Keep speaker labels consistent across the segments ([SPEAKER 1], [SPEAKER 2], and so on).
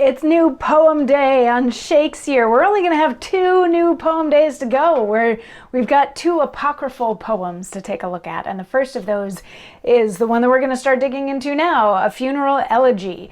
[SPEAKER 1] It's new poem day on Shakesyear. We're only going to have 2 new poem days to go. We've got 2 apocryphal poems to take a look at. And the first of those is the one that we're going to start digging into now, A Funeral Elegy.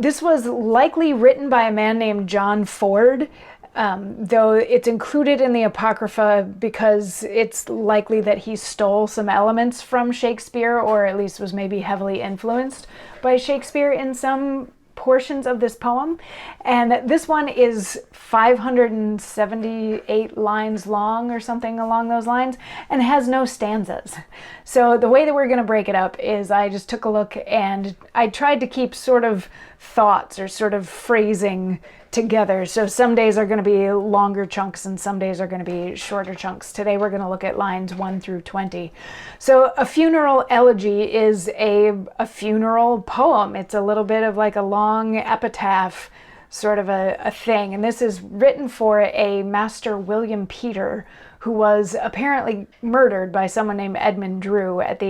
[SPEAKER 1] This was likely written by a man named John Ford, though it's included in the Apocrypha because it's likely that he stole some elements from Shakespeare, or at least was maybe heavily influenced by Shakespeare in some portions of this poem. And this one is 578 lines long or something along those lines, and has no stanzas. So the way that we're going to break it up is I just took a look and I tried to keep sort of thoughts or sort of phrasing together. So some days are going to be longer chunks and some days are going to be shorter chunks. Today we're going to look at lines 1 through 20. So A Funeral Elegy is a funeral poem. It's a little bit of like a long epitaph sort of a thing. And this is written for a Master William Peter, who was apparently murdered by someone named Edmund Drew at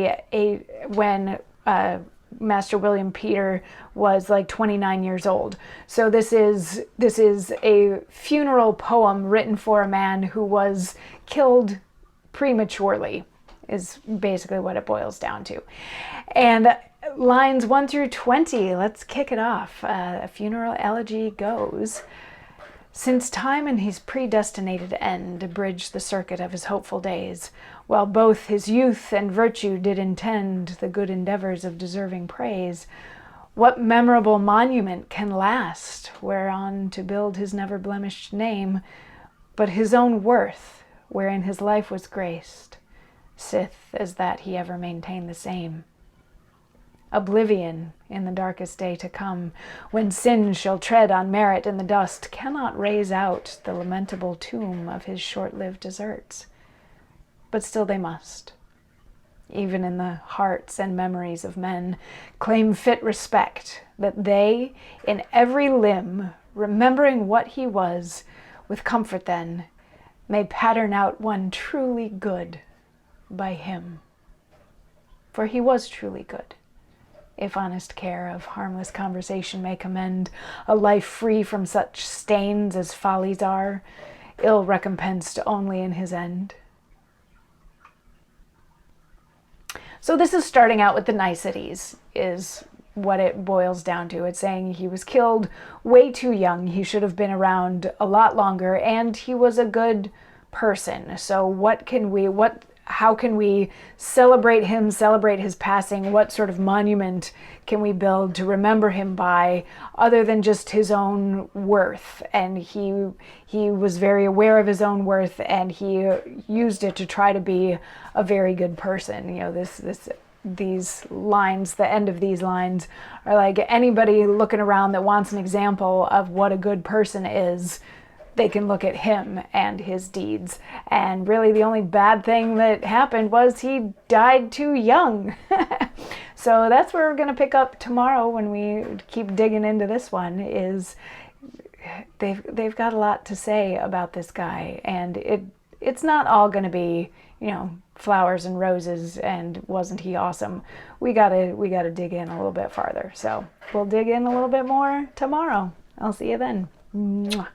[SPEAKER 1] when Master William Peter was like 29 years old. So this is a funeral poem written for a man who was killed prematurely, is basically what it boils down to. And lines 1 through 20, let's kick it off. A Funeral Elegy goes: Since time in his predestinated end bridged the circuit of his hopeful days, while both his youth and virtue did intend the good endeavors of deserving praise, what memorable monument can last whereon to build his never blemished name, but his own worth, wherein his life was graced, sith as that he ever maintained the same. Oblivion in the darkest day to come, when sin shall tread on merit in the dust, cannot raise out the lamentable tomb of his short-lived deserts. But still they must, even in the hearts and memories of men, claim fit respect, that they, in every limb, remembering what he was, with comfort then, may pattern out one truly good by him. For he was truly good, if honest care of harmless conversation may commend a life free from such stains as follies are, ill recompensed only in his end. So this is starting out with the niceties, is what it boils down to. It's saying he was killed way too young. He should have been around a lot longer, and he was a good person. So how can we celebrate him, celebrate his passing? What sort of monument can we build to remember him by, other than just his own worth? And he was very aware of his own worth, and he used it to try to be a very good person. You know, these lines, the end of these lines are like, anybody looking around that wants an example of what a good person is, they can look at him and his deeds. And really the only bad thing that happened was he died too young. So that's where we're going to pick up tomorrow when we keep digging into this one. Is they've got a lot to say about this guy, and it's not all going to be, you know, flowers and roses and wasn't he awesome. We gotta dig in a little bit farther. So we'll dig in a little bit more tomorrow. I'll see you then. Mwah.